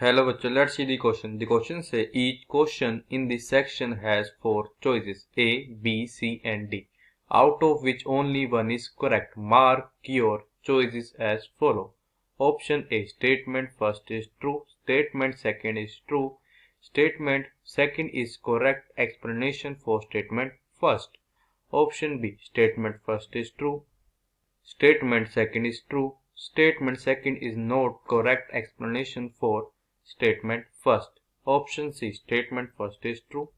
Hello bachcho, let's see the question. The question say each question in this section has four choices A, B, C and D, out of which only one is correct. Mark your choices as follow. Option A, statement first is true, statement second is true, statement second is correct explanation for statement first. Option B, statement first is true, statement second is true, statement second is not correct explanation for statement first. Option C, statement first is true,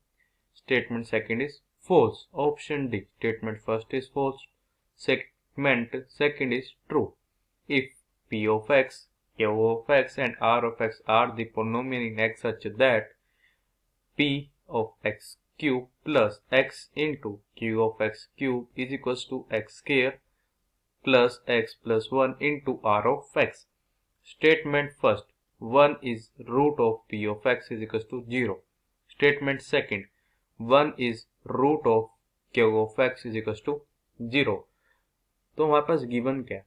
statement second is false. Option D, statement first is false, statement second is true. If P of x, Q of x and R of x are the polynomial in x such that P of x cube plus x into Q of x cube is equals to x square plus x plus 1 into R of x. Statement first, 1 is root of P of x is equals to 0. Statement second, 1 is root of Q of x is equals to 0. तो हमारे पास given क्या है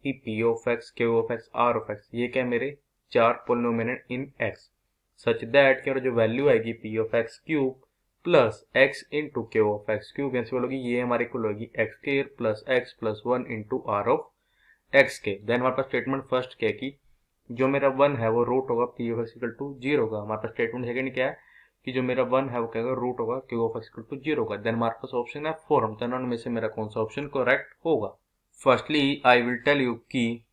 कि P of x, Q of x, R of x ये क्या मेरे चार polynomial in x such that कि जो वैल्यू आएगी P of x cube plus x into Q of x cube यहाँ से बोलोगी ये हमारे इक्वल होगी x square plus x plus 1 into R of x के। देन हमारे पास स्टेटमेंट फर्स्ट क्या है कि जो मेरा 1 है वो रूट होगा P of x equal to 0 का। हमारे पास स्टेटमेंट सेकंड क्या है कि जो मेरा 1 है वो क्या होगा रूट होगा Q of x equal to 0 का। देन हमारे पास ऑप्शन है फॉर्म, दोनों में से मेरा कौन सा ऑप्शन करेक्ट होगा। Firstly I will tell you की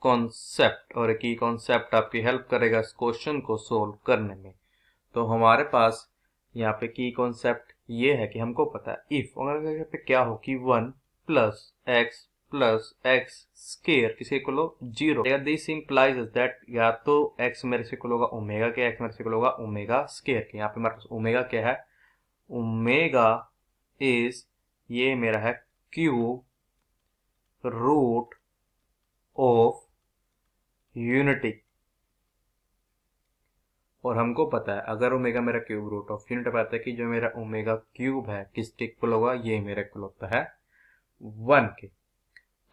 कॉन्सेप्ट, और की कॉन्सेप्ट आपकी हेल्प करेगा इस क्वेश्चन को सोल्व करने में। तो हमारे पास यहाँ पे की कॉन्सेप्ट ये है कि हमको पता है इफ अगर यहाँ पे क्या हो कि 1 प्लस एक्स स्क्वायर किसी इक्वल हो 0, दिस इंप्लाइज दैट या तो x मेरे से इक्वल होगा ओमेगा के, x मेरे से इक्वल होगा ओमेगा स्क्वायर के। यहाँ पे हमारे पास ओमेगा क्या है, ओमेगा इज ये मेरा है क्यूब रूट ऑफ यूनिटी, और हमको पता है अगर ओमेगा मेरा क्यूब रूट ऑफ यूनिट पता है कि जो मेरा ओमेगा क्यूब है किसके इक्वल होगा, ये मेरा इक्वल होता है 1 के।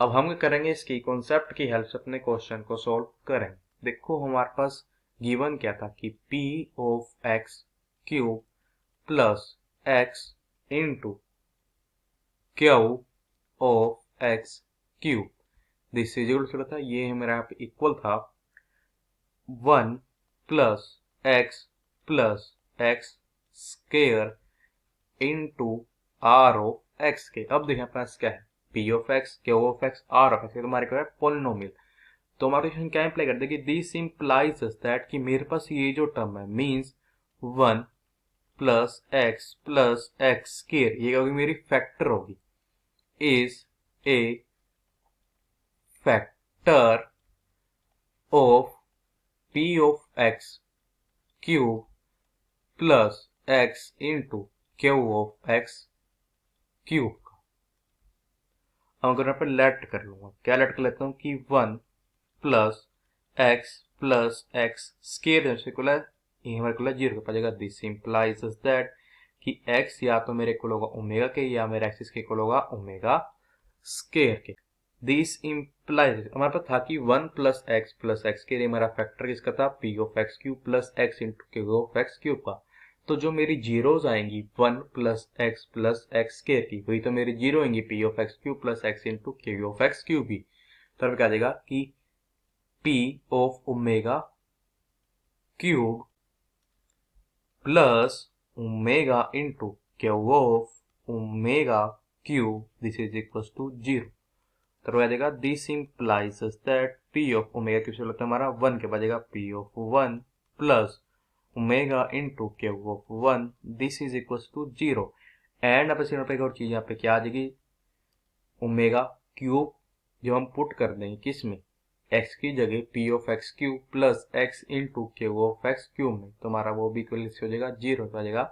अब हम करेंगे इसकी कॉन्सेप्ट की हेल्प से अपने क्वेश्चन को सॉल्व करेंगे। देखो हमारे पास गिवन क्या था कि p of x cube plus x into Q of x cube this is equal था, ये मेरा यहाँ पे इक्वल था 1 plus x square into R of x के। अब देखिए पास क्या है P of x, Q of x, R of x, तो हमारे क्या है पोलिनोमियल। तो हमारे क्वेश्चन क्या इंप्लाई करते हैं कि दिस इंप्लाइज दैट कि मेरे पास ये जो टर्म है मींस 1 प्लस एक्स स्क्वायर ये क्या होगी मेरी फैक्टर होगी, is a factor of p of x cube plus x into Q of x cube का। अब अगर यहाँ पे लेट कर लूंगा, क्या लेट कर लेता हूँ कि 1 प्लस एक्स स्क्वायर से इक्वल है ये हमारे इक्वल है 0 का जाएगा। दिस इंप्लाइज दैट कि x या तो मेरे इक्वल होगा ओमेगा के या मेरे एक्सिस के इक्वल होगा ओमेगा स्क्वायर के। दिस इंप्लाइज हमारे पास था कि 1 प्लस एक्स स्क्वायर ये मेरा फैक्टर किसका था, p of x cube plus x into Q of x cube का। तो जो मेरी जीरोज आएंगी 1 प्लस एक्स स्क्वायर की वही तो मेरी जीरो आएंगी p of x cube plus x into Q of x cube भी। तो क्या आ जाएगा कि p of omega cube plus omega into Q of omega cube this is equal to 0। तो आ जाएगा this implies that p of omega cube से लगता है हमारा 1 के बचेगा p of 1 plus omega into Q of 1 this is equal to 0। And अब यहाँ पे एक और चीज यहाँ पे क्या आ जाएगी ओमेगा क्यूब जो हम पुट कर देंगे किस में x की जगह p of x cube plus x into Q of x cube में, तो हमारा वो भी इक्वल हो जाएगा 0 हो जाएगा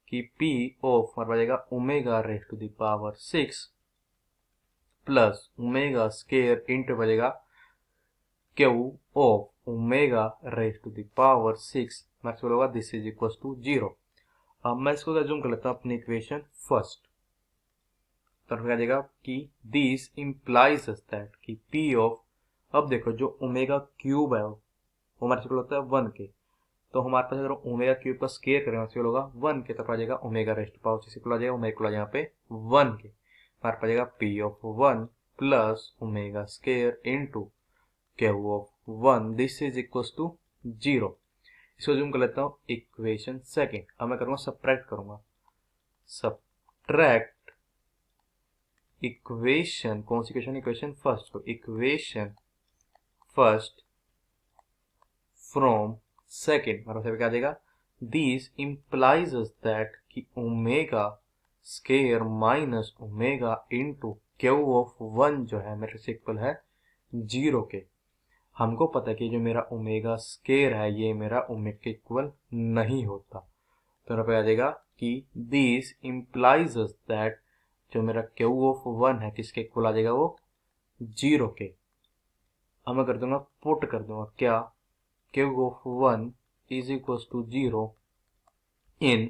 कि p ऑफ हमारा जाएगा omega raise to the power 6 plus omega square into बजेगा Q of omega raise to the power 6 maximum होगा दिस इज इक्वल टू 0। अब मैं इसको एज्यूम कर लेता हूँ अपनी इक्वेशन फर्स्ट, तो क्या जाएगा कि दिस इंप्लाइज दैट कि p ऑफ, अब देखो जो ओमेगा क्यूब है वो हमारा इक्वल होता है 1 के। तो हमारे पास अगर ओमेगा क्यूब का स्केयर करें उसके होगा 1 के, तो आ जाएगा ओमेगा रेस्ट पावर 6 इक्वल आ जाएगा ओमेगा इक्वल आ जाएगा यहाँ पे 1 के। हमारे पास जाएगा P of 1 plus omega square into Q of 1, this is equal to 0। इसको जूम कर लेता हूँ इक्वेशन सेकेंड। अब मैं करूँगा सब्ट्रैक्ट करूँगा, सब्ट्रैक्ट इक्वेशन, कौन सी इक्वेशन, इक्वेशन फर्स्ट, तो इक्वेशन फर्स्ट फ्रॉम सेकेंड, मतलब क्या आ जाएगा, दिस इम्प्लाइज दैट कि omega square minus omega into Q of 1 जो है मेरे से इक्वल है 0 के। हमको पता है कि जो मेरा ओमेगा स्केयर है ये मेरा ओमेगा के इक्वल नहीं होता, तो मेरा पे आ जाएगा कि दिस इम्प्लाइज दैट जो मेरा क्यू ऑफ 1 है किसके इक्वल आ जाएगा, वो 0 के। अब मैं कर दूंगा पुट कर दूंगा क्या, Q of 1 is equal to 0 in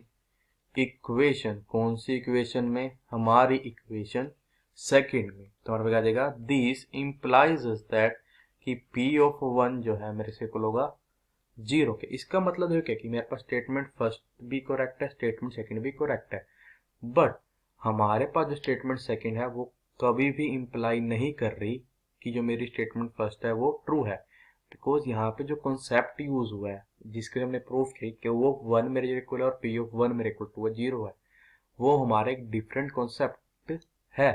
equation, कौन सी इक्वेशन में, हमारी इक्वेशन सेकंड में। तो हमारे पास आ जाएगा दिस इम्प्लाइज दैट कि पी ऑफ 1 जो है मेरे से इक्वल होगा 0 के। इसका मतलब है क्या कि मेरे पास स्टेटमेंट फर्स्ट भी करेक्ट है, स्टेटमेंट सेकंड भी करेक्ट है, बट हमारे पास जो स्टेटमेंट सेकंड है वो कभी भी इम्प्लाई नहीं कर रही कि जो मेरी स्टेटमेंट फर्स्ट है वो ट्रू है, बिकॉज यहाँ पे जो कॉन्सेप्ट यूज हुआ है जिसके हमने प्रूफ किया कि वो 1 मेरे इक्वल है और पी ऑफ 1 मेरे इक्वल टू 0 है, वो हमारा एक डिफरेंट कॉन्सेप्ट है।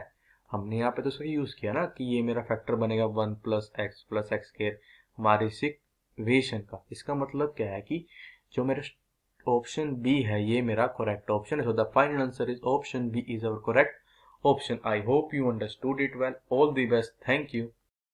हमने यहाँ पे तो उसका यूज किया ना कि ये मेरा फैक्टर बनेगा 1 प्लस एक्स स्क्वायर हमारे इस इक्वेशन का। इसका मतलब क्या है कि जो मेरा ऑप्शन बी है ये मेरा करेक्ट ऑप्शन है, so the final answer is option B is our correct option. I hope you understood it well. All the best. Thank you.